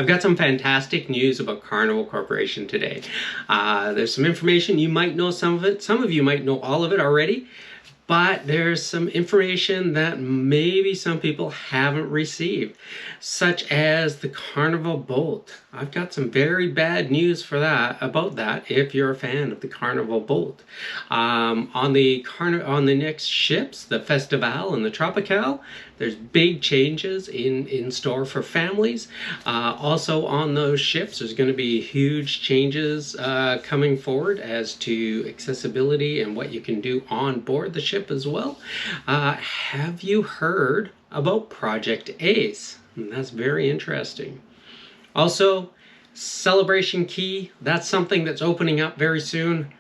I've got some fantastic news about Carnival Corporation today. There's some information, you might know some of it, some of you might know all of it already, but there's some information that maybe some people haven't received, such as the Carnival Bolt. I've got some very bad news for that about that if you're a fan of the Carnival Bolt. On the next ships, the Festival and the Tropical, there's big changes in store for families. Also on those ships, there's going to be huge changes coming forward as to accessibility and what you can do on board the ship as well. Have you heard about Project Ace? That's very interesting. Also, Celebration Key, that's something that's opening up very soon.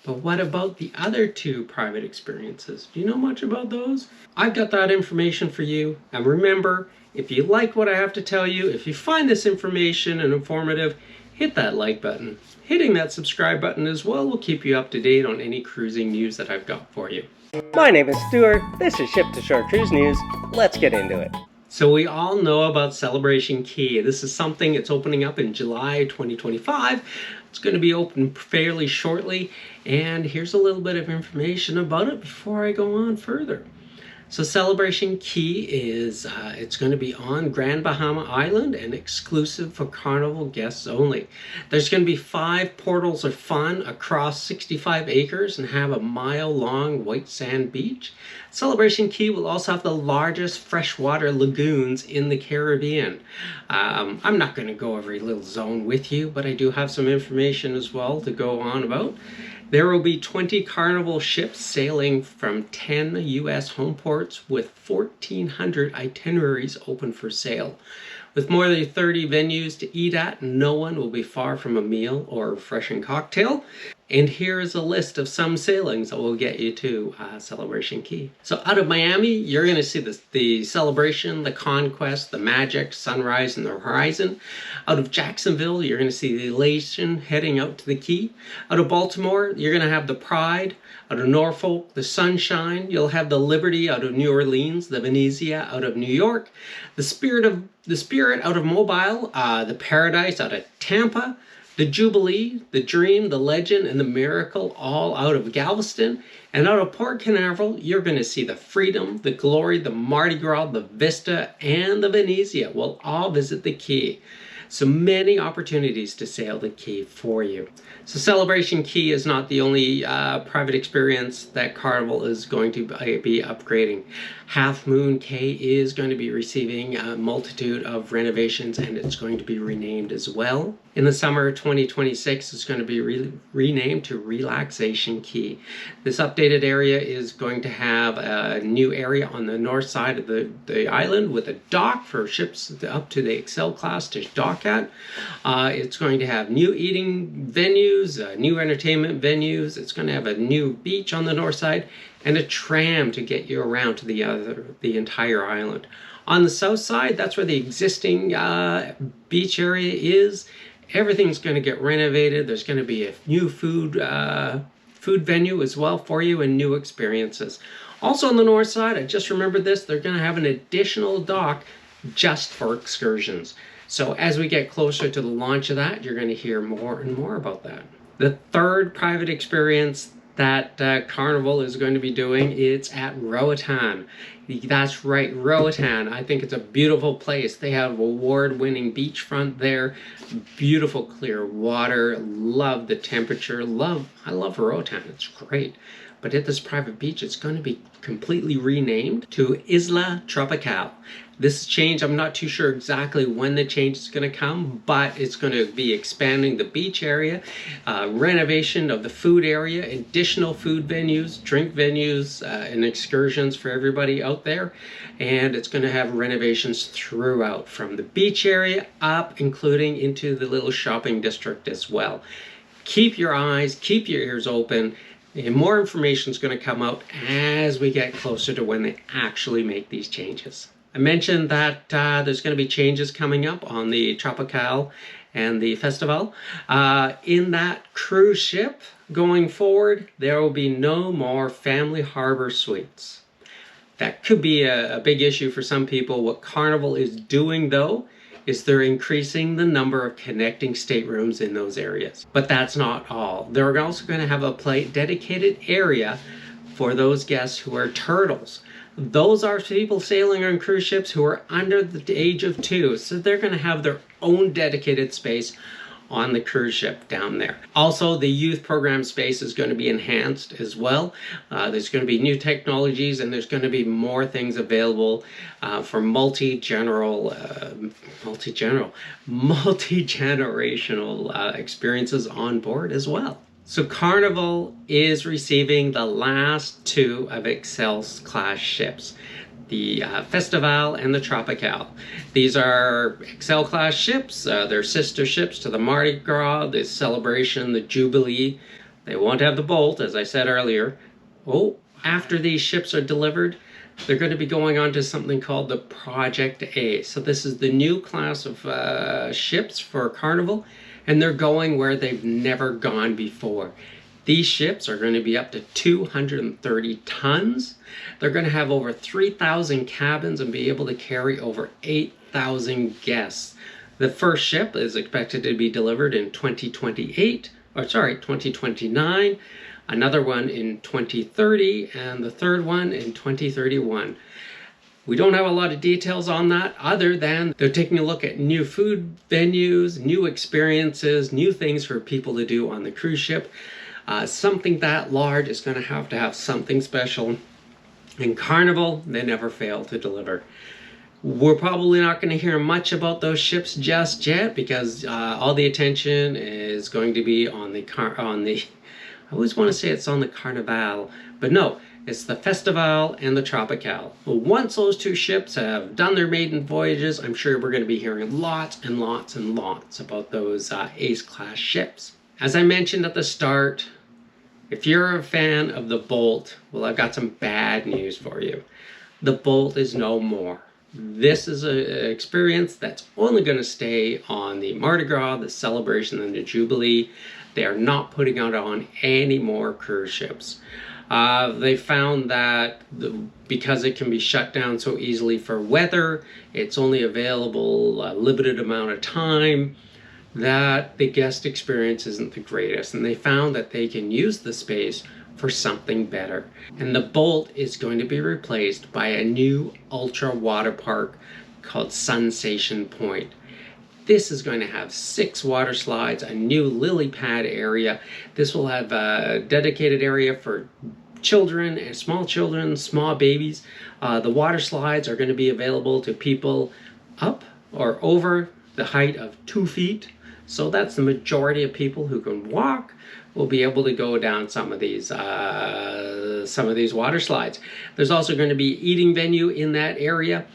But what about the other two private experiences? Do you know much about those? I've got that information for you. And remember, if you like what I have to tell you, if you find this information and informative, hit that like button. Hitting that subscribe button as well will keep you up to date on any cruising news that I've got for you. My name is Stuart. This is Ship to Shore Cruise News. Let's get into it. So we all know about Celebration Key. This is something that's opening up in July 2025. It's going to be open fairly shortly, and here's a little bit of information about it before I go on further. So Celebration Key is, it's going to be on Grand Bahama Island and exclusive for Carnival guests only. There's going to be 5 portals of fun across 65 acres and have a mile-long white sand beach. Celebration Key will also have the largest freshwater lagoons in the Caribbean. I'm not going to go every little zone with you, but I do have some information as well to go on about. There will be 20 Carnival ships sailing from 10 U.S. home ports with 1,400 itineraries open for sale. With more than 30 venues to eat at, no one will be far from a meal or a refreshing cocktail. And here is a list of some sailings that will get you to Celebration Key. So out of Miami, you're going to see the Celebration, the Conquest, the Magic, Sunrise, and the Horizon. Out of Jacksonville, you're going to see the Elation heading out to the Key. Out of Baltimore, you're going to have the Pride. Out of Norfolk, the Sunshine. You'll have the Liberty out of New Orleans, the Venezia out of New York, the Spirit out of Mobile, the Paradise out of Tampa, the Jubilee, the Dream, the Legend, and the Miracle all out of Galveston. And out of Port Canaveral, you're going to see the Freedom, the Glory, the Mardi Gras, the Vista, and the Venezia will all visit the Key. So many opportunities to sail the Key for you. So Celebration Key is not the only private experience that Carnival is going to be upgrading. Half Moon Cay is going to be receiving a multitude of renovations, and it's going to be renamed as well. In the summer 2026, it's going to be renamed to Relaxation Key. This updated area is going to have a new area on the north side of the island with a dock for ships up to the Excel class to dock at. It's going to have new eating venues, new entertainment venues. It's going to have a new beach on the north side and a tram to get you around to the entire island. On the south side, that's where the existing beach area is. Everything's going to get renovated. There's going to be a new food venue as well for you and new experiences. Also on the north side, I just remembered this, they're going to have an additional dock just for excursions. So as we get closer to the launch of that, you're going to hear more and more about that. The third private experience that Carnival is going to be doing, it's at Roatan. That's right, Roatan. I think it's a beautiful place. They have award-winning beachfront there, beautiful clear water, love the temperature, I love Roatan, it's great. But at this private beach, it's going to be completely renamed to Isla Tropical. This change, I'm not too sure exactly when the change is going to come, but it's going to be expanding the beach area, renovation of the food area, additional food venues, drink venues, and excursions for everybody out there. And it's going to have renovations throughout, from the beach area up, including into the little shopping district as well. Keep your eyes, keep your ears open. And more information is going to come out as we get closer to when they actually make these changes. I mentioned that there's going to be changes coming up on the Tropical and the Festival. In that cruise ship going forward, there will be no more family harbor suites. That could be a big issue for some people. What Carnival is doing, though, is they're increasing the number of connecting staterooms in those areas. But that's not all. They're also going to have a dedicated area for those guests who are turtles. Those are people sailing on cruise ships who are under the age of 2. So they're going to have their own dedicated space on the cruise ship down there. Also, the youth program space is going to be enhanced as well. There's going to be new technologies, and there's going to be more things available for multi-generational experiences on board as well. So Carnival is receiving the last 2 of Excel's class ships, the Festival and the Tropical. These are Excel class ships. They're sister ships to the Mardi Gras, the Celebration, the Jubilee. They won't have the Bolt, as I said earlier. Oh, after these ships are delivered, they're going to be going on to something called the Project A. So this is the new class of ships for Carnival, and they're going where they've never gone before. These ships are going to be up to 230 tons. They're going to have over 3,000 cabins and be able to carry over 8,000 guests. The first ship is expected to be delivered in 2029, another one in 2030, and the third one in 2031. We don't have a lot of details on that other than they're taking a look at new food venues, new experiences, new things for people to do on the cruise ship. Something that large is going to have something special. In Carnival, they never fail to deliver. We're probably not going to hear much about those ships just yet because all the attention is going to be on the I always want to say it's on the Carnival, but no, it's the Festival and the Tropical. Well, once those 2 ships have done their maiden voyages, I'm sure we're going to be hearing lots and lots and lots about those Ace class ships. As I mentioned at the start, if you're a fan of the Bolt, well, I've got some bad news for you. The Bolt is no more. This is an experience that's only going to stay on the Mardi Gras, the Celebration, and the Jubilee. They are not putting it on any more cruise ships. They found that because it can be shut down so easily for weather, it's only available a limited amount of time, that the guest experience isn't the greatest, and they found that they can use the space for something better. And the Bolt is going to be replaced by a new ultra water park called Sensation Point. This is going to have 6 water slides, a new lily pad area. This will have a dedicated area for children, small babies. The water slides are going to be available to people up or over the height of 2 feet. So that's the majority of people who can walk will be able to go down some of these water slides. There's also going to be eating venue in that area.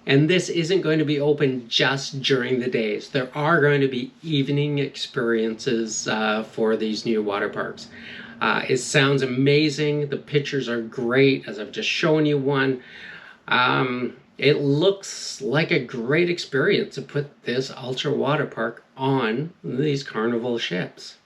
And this isn't going to be open just during the days. There are going to be evening experiences for these new water parks. It sounds amazing. The pictures are great, as I've just shown you one. It looks like a great experience to put this ultra water park on these Carnival ships.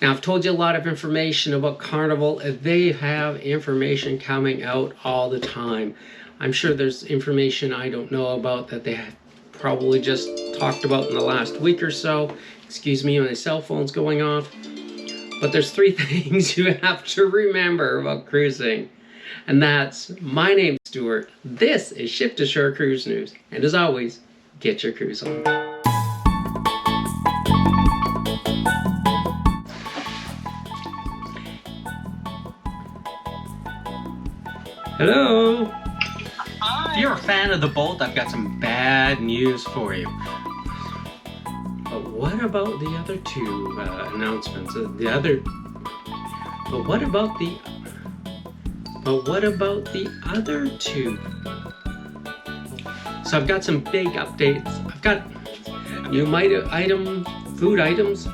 Now, I've told you a lot of information about Carnival. They have information coming out all the time. I'm sure there's information I don't know about that they have probably just talked about in the last week or so. Excuse me, my cell phone's going off. But there's 3 things you have to remember about cruising. And that's, my name's Stuart. This is Ship to Shore Cruise News. And as always, get your cruise on. Hello. Hi. If you're a fan of the Bolt, I've got some bad news for you. But what about the other 2 announcements? But what about the other 2? So I've got some big updates. I've got new food items.